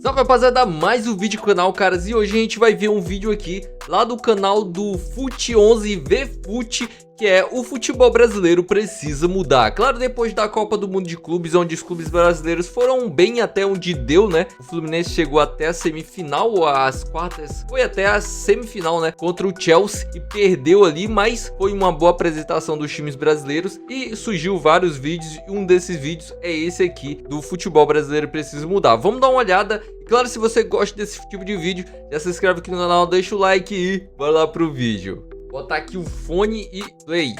Salve rapaziada, mais um vídeo do canal, caras, e hoje a gente vai ver um vídeo aqui lá do canal do Fute11VFute, que é o futebol brasileiro precisa mudar. Claro, depois da Copa do Mundo de Clubes, onde os clubes brasileiros foram bem até onde deu, né? O Fluminense chegou até a semifinal, ou às quartas, foi até a semifinal, né? Contra o Chelsea e perdeu ali, mas foi uma boa apresentação dos times brasileiros e surgiu vários vídeos, e um desses vídeos é esse aqui, do futebol brasileiro precisa mudar. Vamos dar uma olhada. Claro, se você gosta desse tipo de vídeo, já se inscreve aqui no canal, deixa o like e bora lá pro vídeo. Botar aqui o fone e play.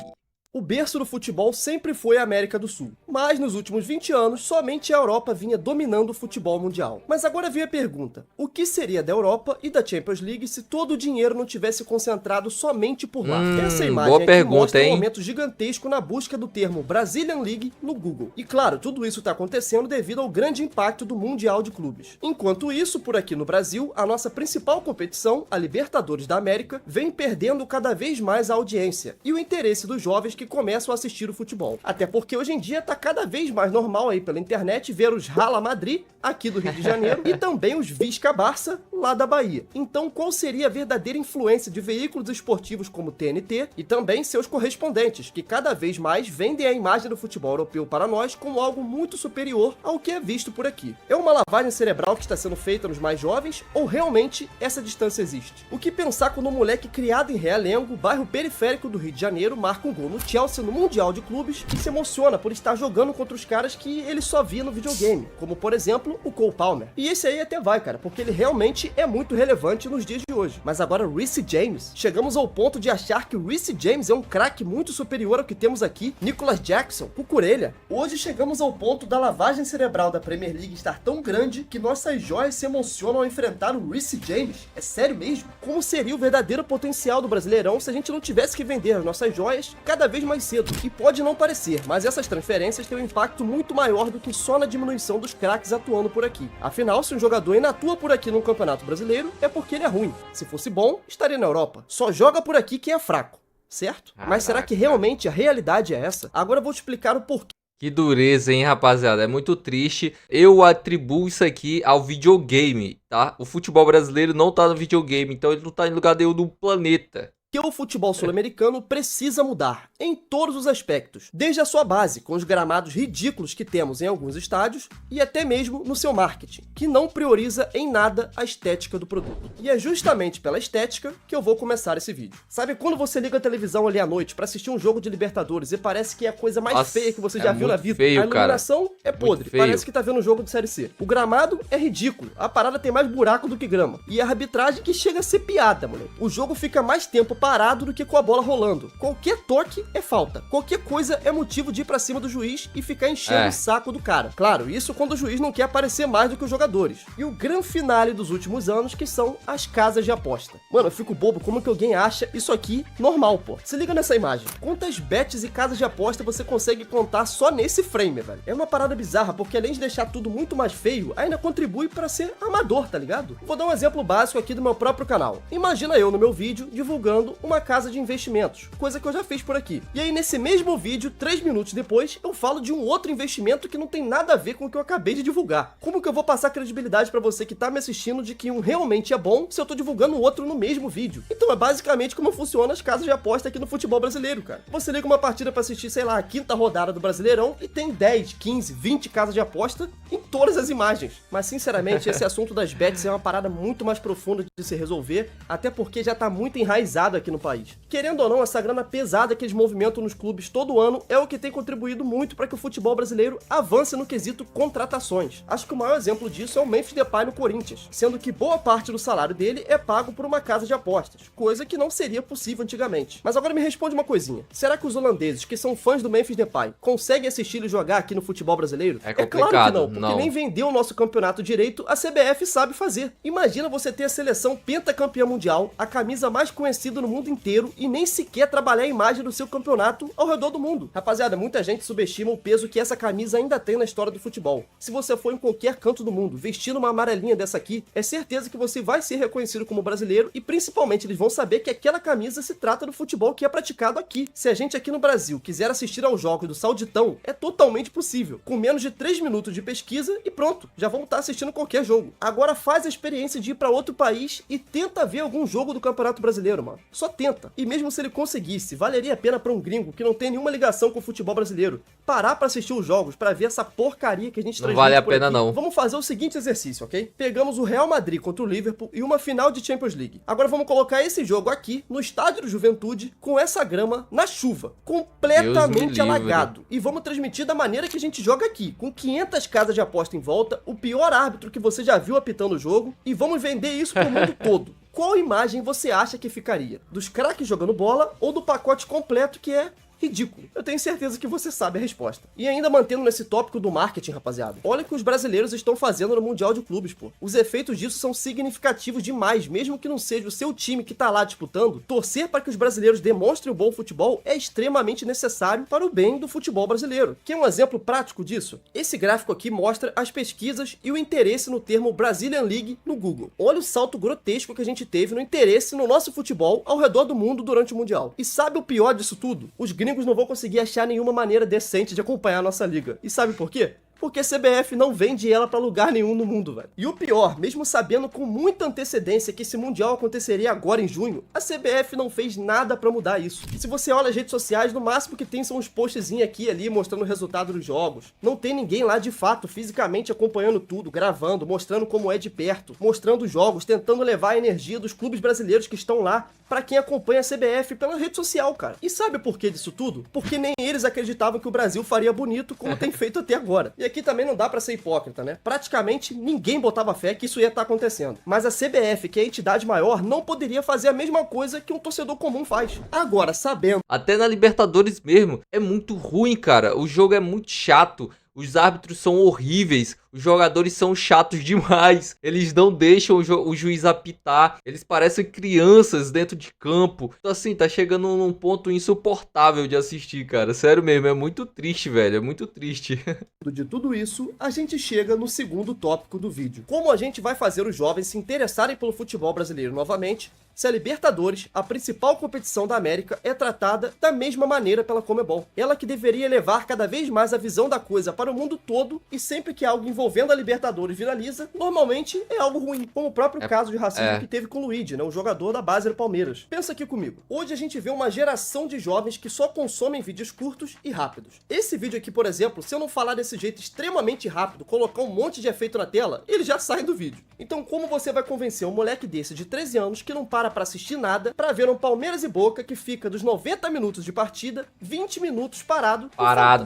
O berço do futebol sempre foi a América do Sul, mas nos últimos 20 anos, somente a Europa vinha dominando o futebol mundial. Mas agora vem a pergunta, o que seria da Europa e da Champions League se todo o dinheiro não tivesse concentrado somente por lá? Essa imagem aqui mostra um aumento gigantesco na busca do termo Brazilian League no Google. E claro, tudo isso está acontecendo devido ao grande impacto do Mundial de Clubes. Enquanto isso, por aqui no Brasil, a nossa principal competição, a Libertadores da América, vem perdendo cada vez mais a audiência e o interesse dos jovens que começam a assistir o futebol. Até porque hoje em dia tá cada vez mais normal aí pela internet ver os Rala Madrid, aqui do Rio de Janeiro, e também os Visca Barça, lá da Bahia. Então qual seria a verdadeira influência de veículos esportivos como TNT e também seus correspondentes, que cada vez mais vendem a imagem do futebol europeu para nós como algo muito superior ao que é visto por aqui? É uma lavagem cerebral que está sendo feita nos mais jovens ou realmente essa distância existe? O que pensar quando um moleque criado em Realengo, bairro periférico do Rio de Janeiro, marca um gol no Chelsea no Mundial de Clubes e se emociona por estar jogando contra os caras que ele só via no videogame, como por exemplo o Cole Palmer. E esse aí até vai, cara, porque ele realmente é muito relevante nos dias de hoje. Mas agora Reece James, chegamos ao ponto de achar que o Reece James é um craque muito superior ao que temos aqui, Nicolas Jackson, Cucurella. Hoje chegamos ao ponto da lavagem cerebral da Premier League estar tão grande que nossas joias se emocionam ao enfrentar o Reece James. É sério mesmo? Como seria o verdadeiro potencial do Brasileirão se a gente não tivesse que vender as nossas joias cada vez mais cedo? E pode não parecer, mas essas transferências têm um impacto muito maior do que só na diminuição dos craques atuando por aqui. Afinal, se um jogador ainda atua por aqui no Campeonato Brasileiro, é porque ele é ruim. Se fosse bom, estaria na Europa. Só joga por aqui quem é fraco, certo? Mas será que realmente a realidade é essa? Agora eu vou te explicar o porquê. Que dureza, hein, rapaziada? É muito triste. Eu atribuo isso aqui ao videogame, tá? O futebol brasileiro não tá no videogame, então ele não tá em lugar nenhum do planeta. Que o futebol sul-americano precisa mudar, em todos os aspectos, desde a sua base, com os gramados ridículos que temos em alguns estádios, e até mesmo no seu marketing, que não prioriza em nada a estética do produto. E é justamente pela estética que eu vou começar esse vídeo. Sabe quando você liga a televisão ali à noite pra assistir um jogo de Libertadores e parece que é a coisa mais feia que você já viu na vida? Feio, a iluminação é podre, feio. parece que tá vendo um jogo de Série C. O gramado é ridículo, a parada tem mais buraco do que grama. E a arbitragem que chega a ser piada, moleque. O jogo fica mais tempo parado do que com a bola rolando. Qualquer toque é falta. Qualquer coisa é motivo de ir pra cima do juiz e ficar enchendo o saco do cara. Claro, isso quando o juiz não quer aparecer mais do que os jogadores. E o grande finale dos últimos anos, que são as casas de aposta. Mano, eu fico bobo como que alguém acha isso aqui normal, pô. Se liga nessa imagem. Quantas bets e casas de aposta você consegue contar só nesse frame, velho? É uma parada bizarra, porque além de deixar tudo muito mais feio, ainda contribui pra ser amador, tá ligado? Vou dar um exemplo básico aqui do meu próprio canal. Imagina eu no meu vídeo divulgando uma casa de investimentos, coisa que eu já fiz por aqui. E aí nesse mesmo vídeo, 3 minutos depois, eu falo de um outro investimento que não tem nada a ver com o que eu acabei de divulgar. Como que eu vou passar credibilidade pra você que tá me assistindo de que um realmente é bom se eu tô divulgando o outro no mesmo vídeo? Então é basicamente como funcionam as casas de aposta aqui no futebol brasileiro, cara. Você liga uma partida pra assistir, sei lá, a 5ª rodada do Brasileirão e tem 10, 15, 20 casas de aposta em todas as imagens. Mas sinceramente, esse assunto das bets é uma parada muito mais profunda de se resolver, até porque já tá muito enraizado aqui no país. Querendo ou não, essa grana pesada que eles movimentam nos clubes todo ano é o que tem contribuído muito para que o futebol brasileiro avance no quesito contratações. Acho que o maior exemplo disso é o Memphis Depay no Corinthians, sendo que boa parte do salário dele é pago por uma casa de apostas, coisa que não seria possível antigamente. Mas agora me responde uma coisinha, será que os holandeses, que são fãs do Memphis Depay, conseguem assistir e jogar aqui no futebol brasileiro? É complicado, claro que não, porque nem vendeu o nosso campeonato direito, a CBF sabe fazer. Imagina você ter a seleção pentacampeã mundial, a camisa mais conhecida no no mundo inteiro e nem sequer trabalhar a imagem do seu campeonato ao redor do mundo. Rapaziada, muita gente subestima o peso que essa camisa ainda tem na história do futebol. Se você for em qualquer canto do mundo vestindo uma amarelinha dessa aqui, é certeza que você vai ser reconhecido como brasileiro e principalmente eles vão saber que aquela camisa se trata do futebol que é praticado aqui. Se a gente aqui no Brasil quiser assistir aos jogos do Sauditão, é totalmente possível. Com menos de 3 minutos de pesquisa e pronto, já vamos estar assistindo qualquer jogo. Agora faz a experiência de ir para outro país e tenta ver algum jogo do Campeonato Brasileiro, mano. Só tenta. E mesmo se ele conseguisse, valeria a pena para um gringo que não tem nenhuma ligação com o futebol brasileiro parar para assistir os jogos, para ver essa porcaria que a gente transmite. Não vale a pena não. Vamos fazer o seguinte exercício, ok? Pegamos o Real Madrid contra o Liverpool e uma final de Champions League. Agora vamos colocar esse jogo aqui no estádio do Juventude com essa grama na chuva, completamente alagado. E vamos transmitir da maneira que a gente joga aqui, com 500 casas de aposta em volta, o pior árbitro que você já viu apitando o jogo, e vamos vender isso pro mundo todo. Qual imagem você acha que ficaria? Dos craques jogando bola ou do pacote completo que é ridículo? Eu tenho certeza que você sabe a resposta. E ainda mantendo nesse tópico do marketing, rapaziada, olha o que os brasileiros estão fazendo no Mundial de Clubes, pô. Os efeitos disso são significativos demais, mesmo que não seja o seu time que tá lá disputando. Torcer para que os brasileiros demonstrem o bom futebol é extremamente necessário para o bem do futebol brasileiro. Quer um exemplo prático disso? Esse gráfico aqui mostra as pesquisas e o interesse no termo Brazilian League no Google. Olha o salto grotesco que a gente teve no interesse no nosso futebol ao redor do mundo durante o Mundial. E sabe o pior disso tudo? Os gringos não vão conseguir achar nenhuma maneira decente de acompanhar a nossa liga. E sabe por quê? Porque a CBF não vende ela pra lugar nenhum no mundo, velho. E o pior, mesmo sabendo com muita antecedência que esse Mundial aconteceria agora em junho, a CBF não fez nada pra mudar isso. Se você olha as redes sociais, no máximo que tem são uns postzinhos aqui e ali mostrando o resultado dos jogos. Não tem ninguém lá de fato, fisicamente acompanhando tudo, gravando, mostrando como é de perto, mostrando os jogos, tentando levar a energia dos clubes brasileiros que estão lá pra quem acompanha a CBF pela rede social, cara. E sabe por que disso tudo? Porque nem eles acreditavam que o Brasil faria bonito como tem feito até agora. E aqui também não dá pra ser hipócrita, né? Praticamente ninguém botava fé que isso ia estar acontecendo. Mas a CBF, que é a entidade maior, não poderia fazer a mesma coisa que um torcedor comum faz. Agora, sabendo... Até na Libertadores mesmo, é muito ruim, cara. O jogo é muito chato. Os árbitros são horríveis, os jogadores são chatos demais, eles não deixam o juiz apitar, eles parecem crianças dentro de campo. Então assim, tá chegando num ponto insuportável de assistir, cara. Sério mesmo, é muito triste, velho, é muito triste. De tudo isso, a gente chega no segundo tópico do vídeo. Como a gente vai fazer os jovens se interessarem pelo futebol brasileiro novamente, se a Libertadores, a principal competição da América, é tratada da mesma maneira pela Conmebol. Ela que deveria levar cada vez mais a visão da coisa para o mundo todo, e sempre que algo envolvendo a Libertadores viraliza, normalmente é algo ruim, como o próprio caso de racismo que teve com o Luigi, né, o jogador da base do Palmeiras. Pensa aqui comigo. Hoje a gente vê uma geração de jovens que só consomem vídeos curtos e rápidos. Esse vídeo aqui, por exemplo, se eu não falar desse jeito extremamente rápido, colocar um monte de efeito na tela, ele já sai do vídeo. Então como você vai convencer um moleque desse de 13 anos que não para pra assistir nada, pra ver um Palmeiras e Boca que fica dos 90 minutos de partida, 20 minutos parado,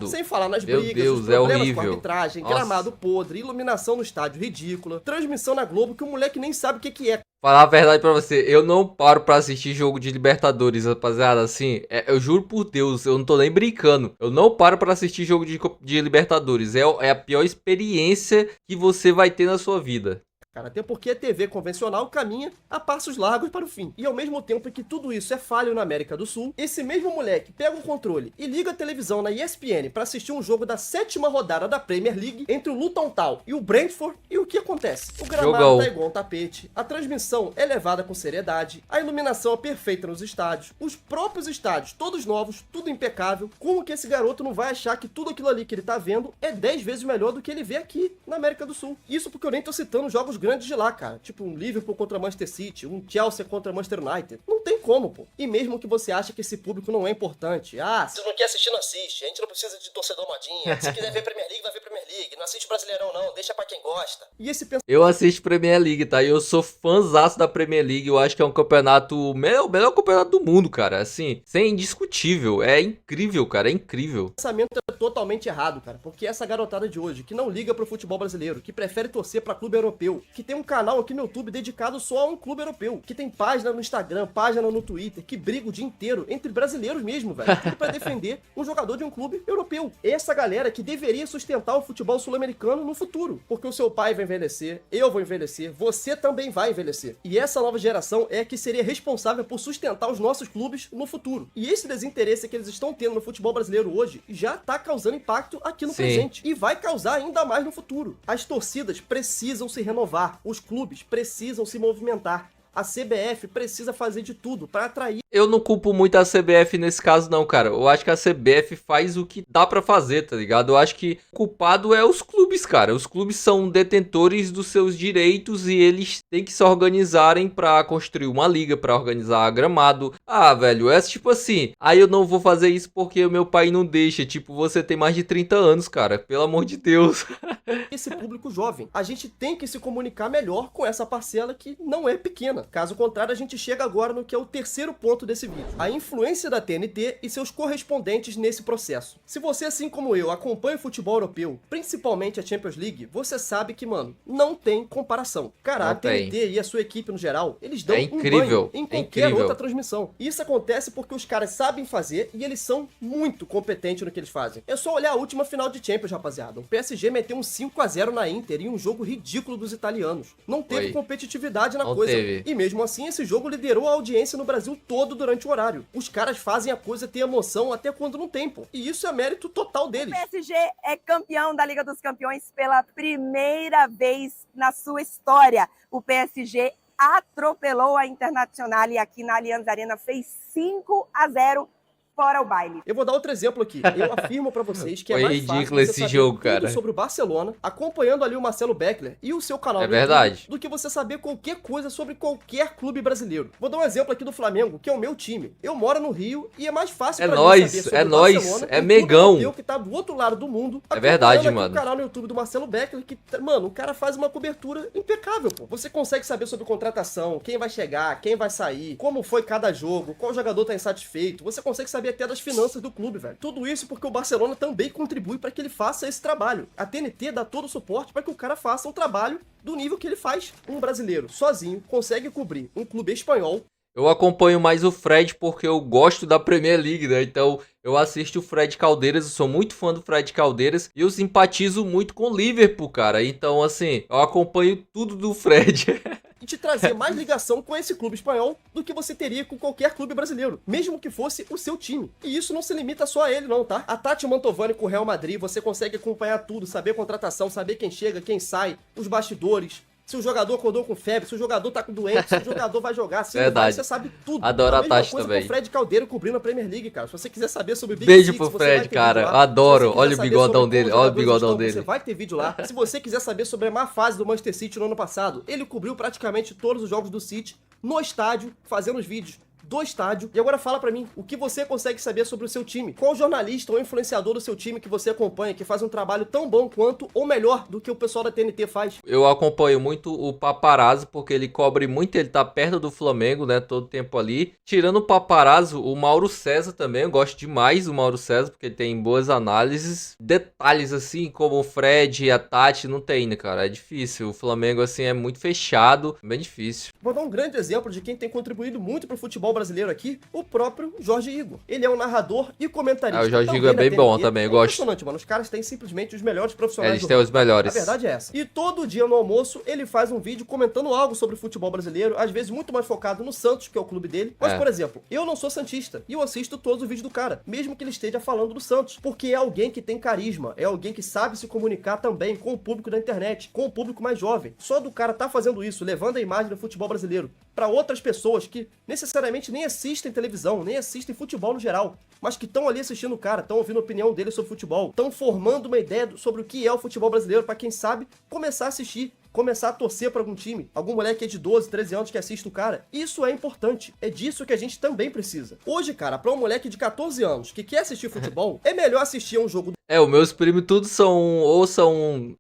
sem falar nas brigas, os problemas com a arbitragem, gramado podre, iluminação no estádio ridícula, transmissão na Globo que o moleque nem sabe o que é. Falar a verdade pra você, eu não paro pra assistir jogo de Libertadores, rapaziada, assim, eu juro por Deus, eu não tô nem brincando, eu não paro pra assistir jogo de Libertadores, é a pior experiência que você vai ter na sua vida. Cara, até porque a TV convencional caminha a passos largos para o fim. E ao mesmo tempo que tudo isso é falho na América do Sul, esse mesmo moleque pega o controle e liga a televisão na ESPN para assistir um jogo da 7ª rodada da Premier League entre o Luton Town e o Brentford, e o que acontece? O gramado tá igual um tapete, a transmissão é levada com seriedade, a iluminação é perfeita nos estádios, os próprios estádios, todos novos, tudo impecável. Como que esse garoto não vai achar que tudo aquilo ali que ele tá vendo é 10 vezes melhor do que ele vê aqui na América do Sul? Isso porque eu nem tô citando jogos grandes de lá, cara. Tipo um Liverpool contra Manchester City, um Chelsea contra Manchester United. Não tem como, pô. E mesmo que você ache que esse público não é importante. Ah, se não quer assistir, não assiste. A gente não precisa de torcedor modinha. Se quiser ver Premier League, vai ver Premier League. Não assiste Brasileirão, não. Deixa pra quem gosta. E esse Eu assisto Premier League, tá? E eu sou fãzaço da Premier League. Eu acho que é um campeonato... o melhor campeonato do mundo, cara. Assim, sem indiscutível. É incrível, cara. É incrível. O pensamento é totalmente errado, cara. Porque essa garotada de hoje, que não liga pro futebol brasileiro, que prefere torcer pra clube europeu, que tem um canal aqui no YouTube dedicado só a um clube europeu, que tem página no Instagram, página no Twitter que briga o dia inteiro entre brasileiros mesmo, velho. Tudo pra defender um jogador de um clube europeu. Essa galera que deveria sustentar o futebol sul-americano no futuro. Porque o seu pai vai envelhecer, eu vou envelhecer, você também vai envelhecer. E essa nova geração é a que seria responsável por sustentar os nossos clubes no futuro. E esse desinteresse que eles estão tendo no futebol brasileiro hoje já tá causando impacto aqui no presente. E vai causar ainda mais no futuro. As torcidas precisam se renovar, os clubes precisam se movimentar. A CBF precisa fazer de tudo para atrair. Eu não culpo muito a CBF nesse caso não, cara. Eu acho que a CBF faz o que dá pra fazer, tá ligado? Eu acho que o culpado é os clubes, cara. Os clubes são detentores dos seus direitos e eles têm que se organizarem pra construir uma liga, pra organizar gramado. Ah, velho, é tipo assim, aí eu não vou fazer isso porque o meu pai não deixa. Tipo, você tem mais de 30 anos, cara. Pelo amor de Deus. Esse público jovem. A gente tem que se comunicar melhor com essa parcela que não é pequena. Caso contrário, a gente chega agora no que é o terceiro ponto desse vídeo. A influência da TNT e seus correspondentes nesse processo. Se você, assim como eu, acompanha o futebol europeu, principalmente a Champions League, você sabe que, mano, não tem comparação. Cara, a TNT e a sua equipe no geral, eles dão um banho em qualquer outra transmissão. Isso acontece porque os caras sabem fazer e eles são muito competentes no que eles fazem. É só olhar a última final de Champions, rapaziada. O PSG meteu um 5-0 na Inter em um jogo ridículo dos italianos. Não teve competitividade na coisa. E mesmo assim, esse jogo liderou a audiência no Brasil todo durante o horário. Os caras fazem a coisa ter emoção até quando não tem, pô. E isso é mérito total deles. O PSG é campeão da Liga dos Campeões pela primeira vez na sua história. O PSG atropelou a Internacional e aqui na Allianz Arena fez 5-0 fora o baile. Eu vou dar outro exemplo aqui. Eu afirmo pra vocês que é mais fácil ridículo esse jogo, cara, sobre o Barcelona, acompanhando ali o Marcelo Beckler e o seu canal no YouTube, do que você saber qualquer coisa sobre qualquer clube brasileiro. Vou dar um exemplo aqui do Flamengo, que é o meu time. Eu moro no Rio e é mais fácil pra mim saber sobre o Barcelona, é Megão. Eu que tá do outro lado do mundo. É verdade, mano. O canal no YouTube do Marcelo Beckler que, mano, o cara faz uma cobertura impecável, pô. Você consegue saber sobre contratação, quem vai chegar, quem vai sair, como foi cada jogo, qual jogador tá insatisfeito. Você consegue saber até das finanças do clube, velho. Tudo isso porque o Barcelona também contribui para que ele faça esse trabalho. A TNT dá todo o suporte para que o cara faça um trabalho do nível que ele faz. Um brasileiro sozinho consegue cobrir um clube espanhol. Eu acompanho mais o Fred porque eu gosto da Premier League, né? Então eu assisto o Fred Caldeiras, eu sou muito fã do Fred Caldeiras e eu simpatizo muito com o Liverpool, cara. Então, assim, eu acompanho tudo do Fred. E te trazer mais ligação com esse clube espanhol do que você teria com qualquer clube brasileiro, mesmo que fosse o seu time. E isso não se limita só a ele não, tá? A Tati Mantovani com o Real Madrid, você consegue acompanhar tudo, saber contratação, saber quem chega, quem sai, os bastidores, se o jogador acordou com febre, se o jogador tá com doente, se o jogador vai jogar, se não vai, você sabe tudo. Adoro a Tati também. Com o Fred Caldeiro cobrindo a Premier League, cara. Se você quiser saber sobre o Big Beijo Six, pro Fred, cara. Adoro. Olha o bigodão dele, olha o bigodão dele. Você vai ter vídeo lá. Se você quiser saber sobre a má fase do Manchester City no ano passado, ele cobriu praticamente todos os jogos do City no estádio, fazendo os vídeos do estádio. E agora fala pra mim, o que você consegue saber sobre o seu time? Qual jornalista ou influenciador do seu time que você acompanha, que faz um trabalho tão bom quanto ou melhor do que o pessoal da TNT faz? Eu acompanho muito o Paparazzo, porque ele cobre muito, ele tá perto do Flamengo, né, todo tempo ali. Tirando o Paparazzo, o Mauro César também, eu gosto demais do Mauro César, porque ele tem boas análises. Detalhes assim, como o Fred e a Tati, não tem, né, cara, é difícil. O Flamengo, assim, é muito fechado, bem difícil. Vou dar um grande exemplo de quem tem contribuído muito pro futebol brasileiro aqui, o próprio Jorge Igor. Ele é um narrador e comentarista. O Jorge Igor é bem bom também, eu gosto. Impressionante, mano. Os caras têm simplesmente os melhores profissionais. Eles têm os melhores. A verdade é essa. E todo dia no almoço, ele faz um vídeo comentando algo sobre o futebol brasileiro, às vezes muito mais focado no Santos, que é o clube dele. Mas, por exemplo, eu não sou santista e eu assisto todos os vídeos do cara, mesmo que ele esteja falando do Santos, porque é alguém que tem carisma, é alguém que sabe se comunicar também com o público da internet, com o público mais jovem. Só do cara tá fazendo isso, levando a imagem do futebol brasileiro para outras pessoas que necessariamente nem assistem televisão, nem assistem futebol no geral, mas que estão ali assistindo o cara, estão ouvindo a opinião dele sobre futebol, estão formando uma ideia sobre o que é o futebol brasileiro para quem sabe começar a assistir, começar a torcer para algum time, algum moleque de 12, 13 anos que assiste o cara. Isso é importante, é disso que a gente também precisa. Hoje, cara, para um moleque de 14 anos que quer assistir futebol, é melhor assistir a um jogo. Os meus primos todos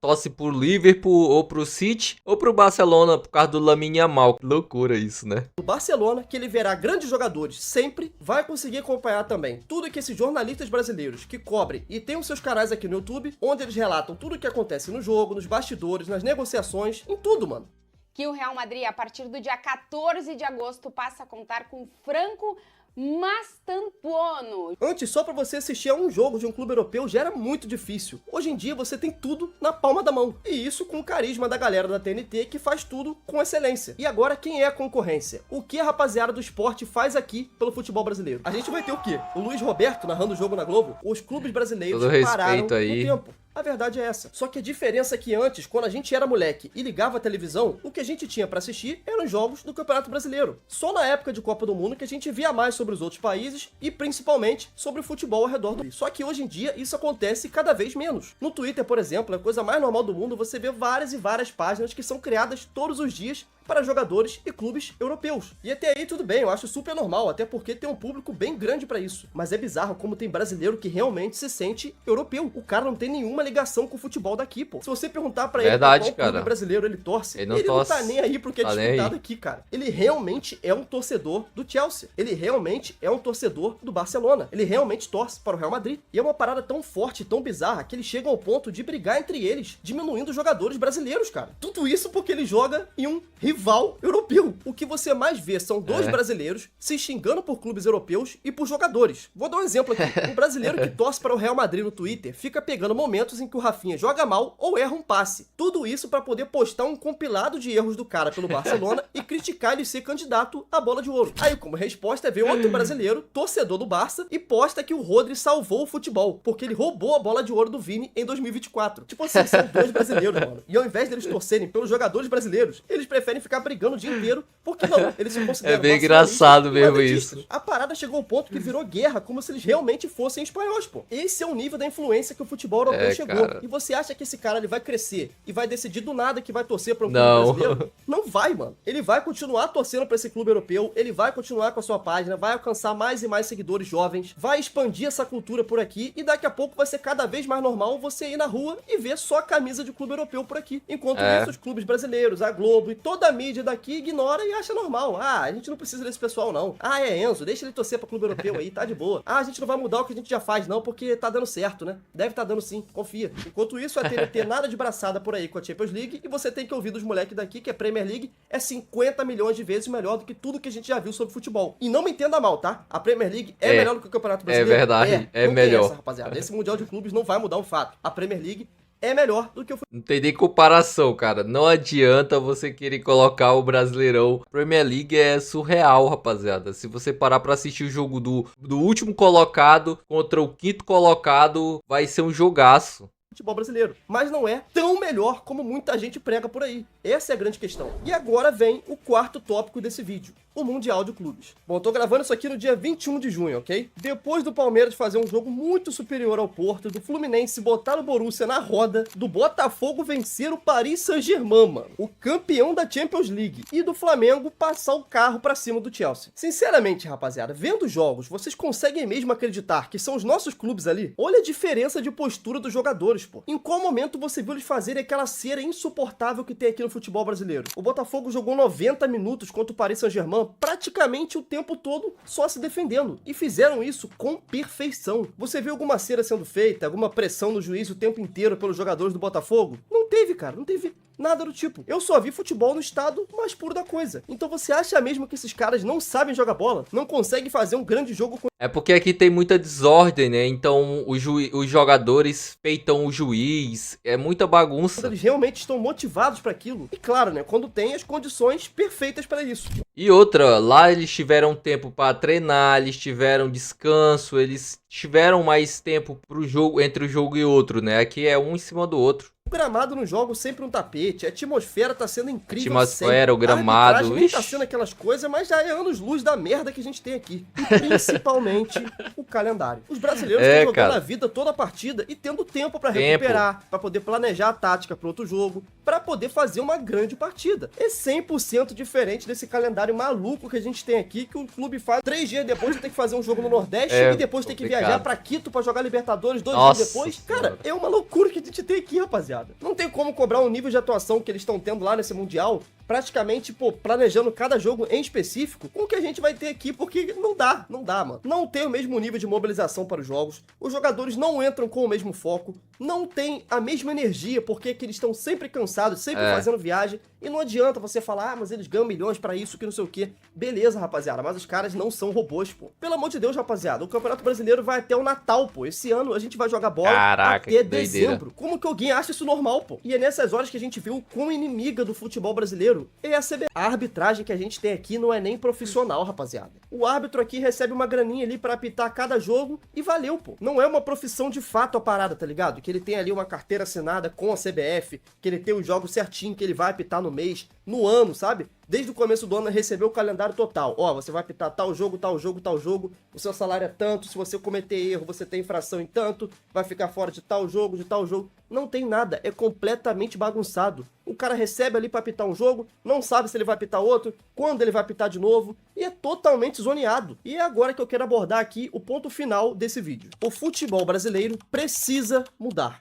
torce por Liverpool, ou pro City, ou pro Barcelona, por causa do Lamine Yamal. Que loucura isso, né? O Barcelona, que ele verá grandes jogadores sempre, vai conseguir acompanhar também tudo que esses jornalistas brasileiros que cobrem e tem os seus canais aqui no YouTube, onde eles relatam tudo o que acontece no jogo, nos bastidores, nas negociações, em tudo, mano. que o Real Madrid, a partir do dia 14 de agosto, passa a contar com Franco Mastantuono. Antes, só pra você assistir a um jogo de um clube europeu já era muito difícil. Hoje em dia você tem tudo na palma da mão. E isso com o carisma da galera da TNT que faz tudo com excelência. E agora, quem é a concorrência? O que a rapaziada do esporte faz aqui pelo futebol brasileiro? A gente vai ter o quê? O Luiz Roberto narrando o jogo na Globo? Os clubes brasileiros pararam no aí. tempo. A verdade é essa. Só que a diferença é que antes, quando a gente era moleque e ligava a televisão, o que a gente tinha pra assistir eram os jogos do Campeonato Brasileiro. Só na época de Copa do Mundo que a gente via mais sobre os outros países e principalmente sobre o futebol ao redor do país. Só que hoje em dia isso acontece cada vez menos. No Twitter, por exemplo, é a coisa mais normal do mundo você vê várias e várias páginas que são criadas todos os dias para jogadores e clubes europeus. E até aí tudo bem, eu acho super normal, até porque tem um público bem grande pra isso. Mas é bizarro como tem brasileiro que realmente se sente europeu. O cara não tem nenhuma ligação com o futebol daqui, pô. Se você perguntar pra ele qual clube brasileiro ele torce, ele não tá nem aí pro que é disputado aqui, cara. Ele realmente é um torcedor do Chelsea. Ele realmente é um torcedor do Barcelona. Ele realmente torce para o Real Madrid. E é uma parada tão forte, tão bizarra, que eles chegam ao ponto de brigar entre eles, diminuindo os jogadores brasileiros, cara. Tudo isso porque ele joga em um rival europeu. O que você mais vê são dois brasileiros se xingando por clubes europeus e por jogadores. Vou dar um exemplo aqui. Um brasileiro que torce para o Real Madrid no Twitter fica pegando momentos em que o Rafinha joga mal ou erra um passe. Tudo isso para poder postar um compilado de erros do cara pelo Barcelona e criticar ele ser candidato à bola de ouro. Aí, como resposta, vem outro brasileiro, torcedor do Barça, e posta que o Rodri salvou o futebol, porque ele roubou a bola de ouro do Vini em 2024. Tipo assim, são dois brasileiros, mano. E ao invés deles torcerem pelos jogadores brasileiros, eles preferem ficar brigando o dia inteiro, porque não, eles se consideram bem engraçado mesmo isso. A parada chegou ao ponto que virou guerra, como se eles realmente fossem espanhóis, pô. Esse é o nível da influência que o futebol europeu chegou. Cara. E você acha que esse cara ele vai crescer e vai decidir do nada que vai torcer para um clube brasileiro? Não vai, mano. Ele vai continuar torcendo para esse clube europeu, ele vai continuar com a sua página, vai alcançar mais e mais seguidores jovens, vai expandir essa cultura por aqui e daqui a pouco vai ser cada vez mais normal você ir na rua e ver só a camisa de clube europeu por aqui. Enquanto isso, os clubes brasileiros, a Globo e toda a mídia daqui ignora e acha normal. Ah, a gente não precisa desse pessoal, não. Ah, é Enzo, deixa ele torcer pra clube europeu aí, tá de boa. Ah, a gente não vai mudar o que a gente já faz, não, porque tá dando certo, né? Deve tá dando sim, confia. Enquanto isso, a TNT nada de braçada por aí com a Champions League e você tem que ouvir dos moleques daqui que a Premier League é 50 milhões de vezes melhor do que tudo que a gente já viu sobre futebol. E não me entenda mal, tá? A Premier League é melhor do que o Campeonato Brasileiro. É verdade, é melhor. Essa, rapaziada. Esse Mundial de Clubes não vai mudar um fato. A Premier League é melhor do que o Não tem nem comparação, cara. Não adianta você querer colocar o Brasileirão. Premier League é surreal, rapaziada. Se você parar pra assistir o jogo do último colocado contra o quinto colocado, vai ser um jogaço. Futebol brasileiro, mas não é tão melhor como muita gente prega por aí. Essa é a grande questão. E agora vem o quarto tópico desse vídeo, o Mundial de Clubes. Bom, eu tô gravando isso aqui no dia 21 de junho, ok? Depois do Palmeiras fazer um jogo muito superior ao Porto, do Fluminense botar o Borussia na roda, do Botafogo vencer o Paris Saint-Germain, mano, o campeão da Champions League, e do Flamengo passar o carro pra cima do Chelsea. Sinceramente, rapaziada, vendo os jogos, vocês conseguem mesmo acreditar que são os nossos clubes ali? Olha a diferença de postura dos jogadores, pô. Em qual momento você viu eles fazerem aquela cera insuportável que tem aqui no futebol brasileiro? O Botafogo jogou 90 minutos contra o Paris Saint-Germain, praticamente o tempo todo só se defendendo. E fizeram isso com perfeição. Você viu alguma cera sendo feita, alguma pressão no juiz o tempo inteiro pelos jogadores do Botafogo? Não teve, cara, não teve nada do tipo. Eu só vi futebol no estado mais puro da coisa. Então você acha mesmo que esses caras não sabem jogar bola? Não conseguem fazer um grande jogo com... É porque aqui tem muita desordem, né? Então os jogadores peitam o juiz, é muita bagunça. Eles realmente estão motivados para aquilo. E claro, né? Quando tem as condições perfeitas para isso. E outra, lá eles tiveram tempo para treinar, eles tiveram descanso, eles tiveram mais tempo pro jogo, entre um jogo e outro, né? Aqui é um em cima do outro. O gramado nos jogos sempre um tapete, a atmosfera tá sendo incrível. A atmosfera, o gramado. Não tá sendo aquelas coisas, mas já é anos-luz da merda que a gente tem aqui. E principalmente o calendário. Os brasileiros estão jogando a vida toda a partida e tendo tempo pra recuperar, pra poder planejar a tática pro outro jogo, pra poder fazer uma grande partida. É 100% diferente desse calendário maluco que a gente tem aqui, que o clube faz 3 dias depois tem que fazer um jogo no Nordeste e depois tem que viajar pra Quito pra jogar Libertadores 2 dias depois. Cara, é uma loucura que a gente tem aqui, rapaziada. Não tem como cobrar o nível de atuação que eles estão tendo lá nesse Mundial praticamente, pô, planejando cada jogo em específico, com o que a gente vai ter aqui, porque não dá, mano. Não tem o mesmo nível de mobilização para os jogos, os jogadores não entram com o mesmo foco, não tem a mesma energia, porque é que eles estão sempre cansados, sempre fazendo viagem, e não adianta você falar, mas eles ganham milhões pra isso, que não sei o quê. Beleza, rapaziada, mas os caras não são robôs, pô. Pelo amor de Deus, rapaziada, o Campeonato Brasileiro vai até o Natal, pô. Esse ano a gente vai jogar bola até dezembro. Como que alguém acha isso normal, pô? E é nessas horas que a gente viu o quão inimiga do futebol brasileiro é a CBF. A arbitragem que a gente tem aqui não é nem profissional, rapaziada. O árbitro aqui recebe uma graninha ali pra apitar cada jogo e valeu, pô. Não é uma profissão de fato a parada, tá ligado? Que ele tem ali uma carteira assinada com a CBF, que ele tem os jogos certinho, que ele vai apitar no mês, no ano, sabe? Desde o começo do ano recebeu o calendário total. Ó, você vai apitar tal jogo, tal jogo, tal jogo. O seu salário é tanto. Se você cometer erro, você tem infração em tanto. Vai ficar fora de tal jogo, de tal jogo. Não tem nada. É completamente bagunçado. O cara recebe ali pra apitar um jogo, não sabe se ele vai apitar outro, quando ele vai apitar de novo, e é totalmente zoneado. E é agora que eu quero abordar aqui o ponto final desse vídeo. O futebol brasileiro precisa mudar.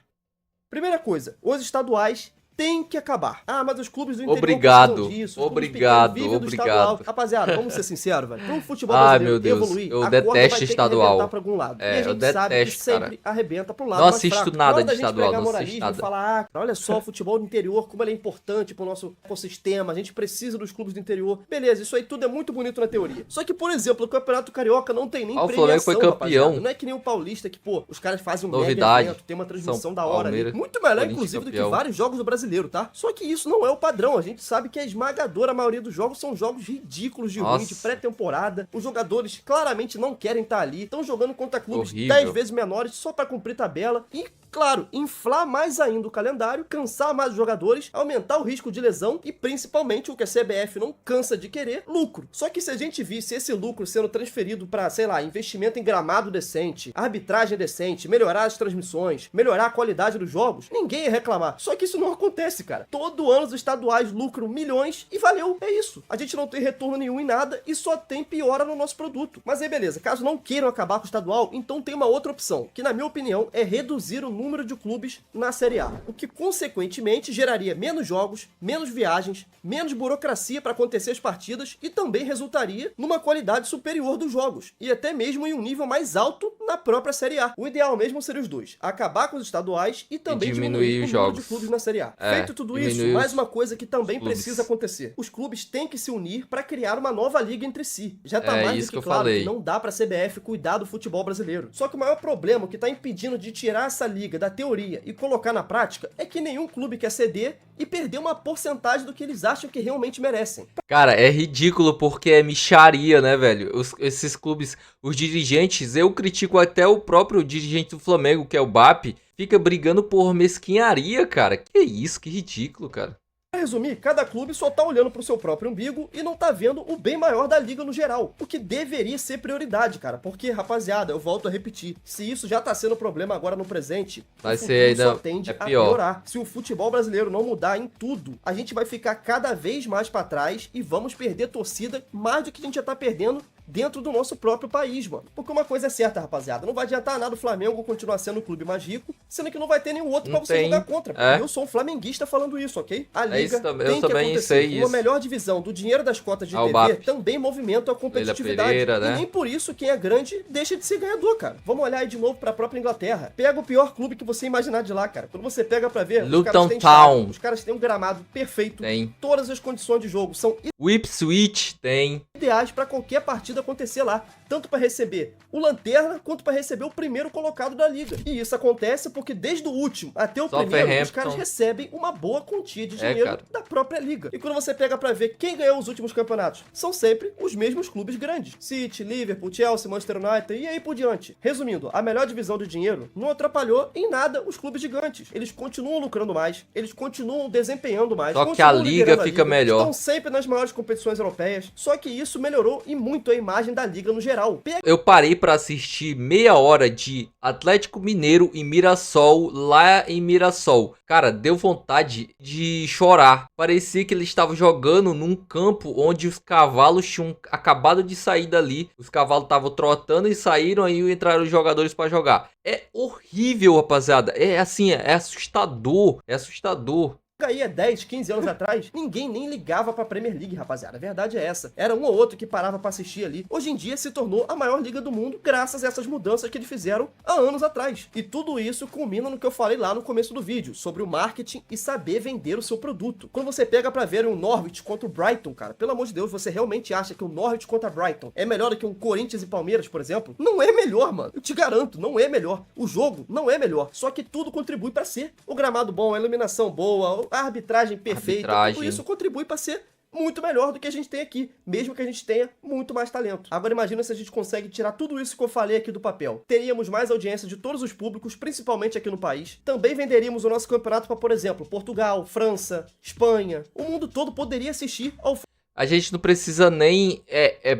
Primeira coisa, os estaduais tem que acabar. Ah, mas os clubes do interior precisam disso. Obrigado. Rapaziada, vamos ser sinceros, velho. Para o futebol brasileiro evoluir, eu detesto estadual. Pra algum lado. E a gente sabe que sempre arrebenta para um lado. Não assisto nada de estadual, não assisto nada. Falar, olha só, o futebol do interior, como ele é importante pro nosso ecossistema, a gente precisa dos clubes do interior. Beleza, isso aí tudo é muito bonito na teoria. Só que, por exemplo, o Campeonato Carioca não tem nem premiação, o Flamengo foi campeão. Rapaziada. Não é que nem o Paulista, que, pô, os caras fazem um mega evento, tem uma transmissão da hora ali. Muito melhor, inclusive, do que vários jogos do brasileiro, tá? Só que isso não é o padrão. A gente sabe que a esmagadora maioria dos jogos são jogos ridículos de ruim, de pré-temporada. Os jogadores claramente não querem estar ali. Estão jogando contra clubes 10 vezes menores só pra cumprir tabela. E, claro, inflar mais ainda o calendário, cansar mais os jogadores, aumentar o risco de lesão e, principalmente, o que a CBF não cansa de querer, lucro. Só que se a gente visse esse lucro sendo transferido pra, sei lá, investimento em gramado decente, arbitragem decente, melhorar as transmissões, melhorar a qualidade dos jogos, ninguém ia reclamar. Só que isso não acontece, cara. Todo ano os estaduais lucram milhões e valeu. É isso. A gente não tem retorno nenhum em nada e só tem piora no nosso produto. Mas aí, beleza. Caso não queiram acabar com o estadual, então tem uma outra opção, que na minha opinião é reduzir o número de clubes na Série A, o que consequentemente geraria menos jogos, menos viagens, menos burocracia para acontecer as partidas e também resultaria numa qualidade superior dos jogos e até mesmo em um nível mais alto na própria Série A. O ideal mesmo seria os dois, acabar com os estaduais e também diminuir o número de clubes na Série A. Feito tudo isso, mais uma coisa que também precisa acontecer. Os clubes têm que se unir para criar uma nova liga entre si. Já tá mais do que claro que não dá pra CBF cuidar do futebol brasileiro. Só que o maior problema que tá impedindo de tirar essa liga da teoria e colocar na prática é que nenhum clube quer ceder e perder uma porcentagem do que eles acham que realmente merecem. Cara, é ridículo porque é mixaria, né, velho? Esses clubes, os dirigentes, eu critico até o próprio dirigente do Flamengo, que é o BAP, fica brigando por mesquinharia, cara. Que isso, que ridículo, cara. Pra resumir, cada clube só tá olhando pro seu próprio umbigo e não tá vendo o bem maior da liga no geral, o que deveria ser prioridade, cara, porque, rapaziada, eu volto a repetir, se isso já tá sendo problema agora no presente, vai ser ainda só tende a piorar. Se o futebol brasileiro não mudar em tudo, a gente vai ficar cada vez mais pra trás e vamos perder torcida mais do que a gente já tá perdendo dentro do nosso próprio país, mano. Porque uma coisa é certa, rapaziada, não vai adiantar nada o Flamengo continuar sendo o clube mais rico, sendo que não vai ter nenhum outro pra você jogar contra. Eu sou um flamenguista falando isso, ok? A liga tem que acontecer. Uma melhor divisão do dinheiro das cotas de TV também movimenta a competitividade. E nem por isso quem é grande deixa de ser ganhador, cara. Vamos olhar aí de novo pra própria Inglaterra. Pega o pior clube que você imaginar de lá, cara. Quando você pega pra ver, Luton Town. Os caras têm um gramado perfeito. Todas as condições de jogo são Ipswich tem ideais pra qualquer partida acontecer lá, tanto para receber o lanterna quanto para receber o primeiro colocado da liga. E isso acontece porque desde o último até o primeiro, os caras recebem uma boa quantia de dinheiro da própria liga. E quando você pega para ver quem ganhou os últimos campeonatos, são sempre os mesmos clubes grandes. City, Liverpool, Chelsea, Manchester United e aí por diante. Resumindo, a melhor divisão do dinheiro não atrapalhou em nada os clubes gigantes. Eles continuam lucrando mais, eles continuam desempenhando mais. Só que a liga fica melhor. Estão sempre nas maiores competições europeias. Só que isso melhorou e muito a imagem da liga no geral. Eu parei pra assistir meia hora de Atlético Mineiro e Mirassol lá em Mirassol. Cara, deu vontade de chorar. Parecia que eles estavam jogando num campo onde os cavalos tinham acabado de sair dali. Os cavalos estavam trotando e saíram, aí entraram os jogadores pra jogar. É horrível, rapaziada. É assim, é assustador. É assustador. aí há 10, 15 anos atrás, ninguém nem ligava pra Premier League, rapaziada. A verdade é essa. Era um ou outro que parava pra assistir ali. Hoje em dia se tornou a maior liga do mundo graças a essas mudanças que eles fizeram há anos atrás. E tudo isso culmina no que eu falei lá no começo do vídeo, sobre o marketing e saber vender o seu produto. Quando você pega pra ver um Norwich contra o Brighton, cara, pelo amor de Deus, você realmente acha que o Norwich contra Brighton é melhor do que um Corinthians e Palmeiras, por exemplo? Não é melhor, mano. Eu te garanto, não é melhor. O jogo não é melhor. Só que tudo contribui pra ser. O gramado bom, a iluminação boa, a arbitragem perfeita, tudo isso contribui pra ser muito melhor do que a gente tem aqui, mesmo que a gente tenha muito mais talento. Agora imagina se a gente consegue tirar tudo isso que eu falei aqui do papel. Teríamos mais audiência de todos os públicos, principalmente aqui no país. Também venderíamos o nosso campeonato para, por exemplo, Portugal, França, Espanha. O mundo todo poderia assistir ao a gente não precisa nem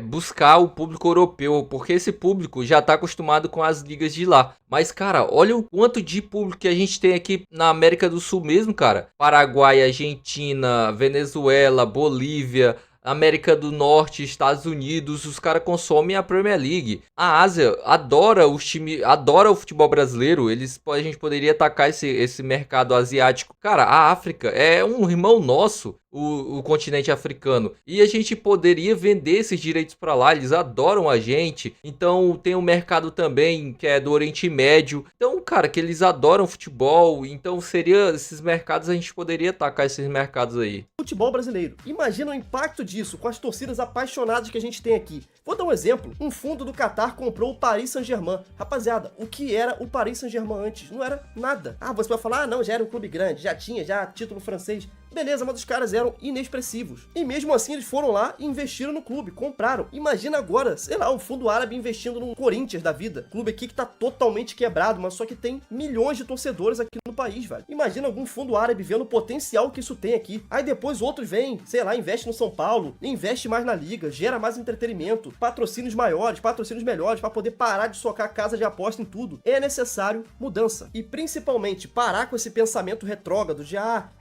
buscar o público europeu, porque esse público já tá acostumado com as ligas de lá. Mas, cara, olha o quanto de público que a gente tem aqui na América do Sul mesmo, cara. Paraguai, Argentina, Venezuela, Bolívia, América do Norte, Estados Unidos, os caras consomem a Premier League. A Ásia adora os times, adora o futebol brasileiro. A gente poderia atacar esse mercado asiático. Cara, a África é um irmão nosso, o continente africano. E a gente poderia vender esses direitos pra lá. Eles adoram a gente. Então tem um mercado também que é do Oriente Médio. Então, cara, que eles adoram futebol. Então esses mercados, a gente poderia atacar esses mercados aí. Futebol brasileiro. Imagina o impacto disso com as torcidas apaixonadas que a gente tem aqui. Vou dar um exemplo. Um fundo do Qatar comprou o Paris Saint-Germain. Rapaziada, o que era o Paris Saint-Germain antes? Não era nada. Ah, você vai falar, não, já era um clube grande, já tinha título francês. Beleza, mas os caras eram inexpressivos. E mesmo assim eles foram lá e investiram no clube, compraram. Imagina agora, sei lá, um fundo árabe investindo num Corinthians da vida. Clube aqui que tá totalmente quebrado, mas só que tem milhões de torcedores aqui no país, velho. Imagina algum fundo árabe vendo o potencial que isso tem aqui. Aí depois outros vêm, sei lá, investe no São Paulo, investe mais na liga, gera mais entretenimento, patrocínios maiores, patrocínios melhores, pra poder parar de socar casa de aposta em tudo. É necessário mudança. E principalmente parar com esse pensamento retrógrado de,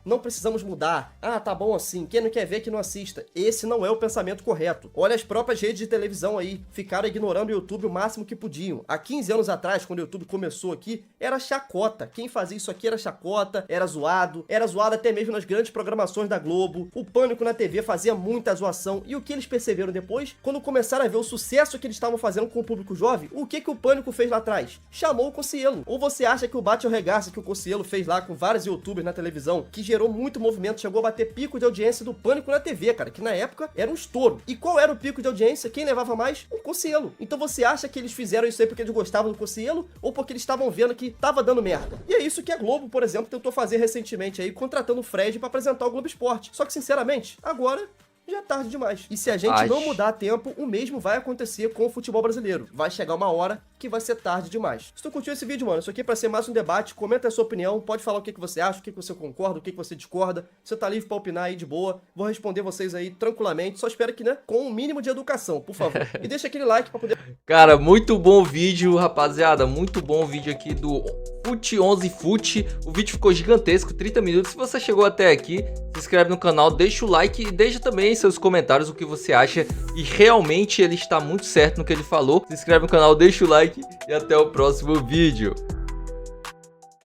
não precisamos mudar. Tá bom assim, quem não quer ver que não assista. Esse não é o pensamento correto. Olha as próprias redes de televisão aí, ficaram ignorando o YouTube o máximo que podiam. Há 15 anos atrás, quando o YouTube começou aqui, era chacota. Quem fazia isso aqui era chacota, era zoado até mesmo nas grandes programações da Globo. O Pânico na TV fazia muita zoação. E o que eles perceberam depois? Quando começaram a ver o sucesso que eles estavam fazendo com o público jovem, o que o Pânico fez lá atrás? Chamou o Cossielo. Ou você acha que o Bate ou Regaça que o Cossielo fez lá com vários youtubers na televisão, que gerou muito movimento, chegou a bater pico de audiência do Pânico na TV, cara, que na época era um estouro. E qual era o pico de audiência? Quem levava mais? O Cossielo. Então você acha que eles fizeram isso aí porque eles gostavam do Cossielo ou porque eles estavam vendo que tava dando merda? E é isso que a Globo, por exemplo, tentou fazer recentemente aí, contratando o Fred pra apresentar o Globo Esporte. Só que, sinceramente, agora já é tarde demais. E se a gente não mudar a tempo, o mesmo vai acontecer com o futebol brasileiro. Vai chegar uma hora que vai ser tarde demais. Se tu curtiu esse vídeo, mano, isso aqui é pra ser mais um debate, comenta a sua opinião, pode falar o que você acha, o que você concorda, o que você discorda. Você tá livre pra opinar aí de boa. Vou responder vocês aí tranquilamente. Só espero que, com um mínimo de educação, por favor. E deixa aquele like pra poder... Cara, muito bom vídeo, rapaziada. Muito bom vídeo aqui do Fute11 Fute. O vídeo ficou gigantesco, 30 minutos. Se você chegou até aqui, se inscreve no canal, deixa o like e deixa também seus comentários o que você acha. E realmente ele está muito certo no que ele falou. Se inscreve no canal, deixa o like e até o próximo vídeo.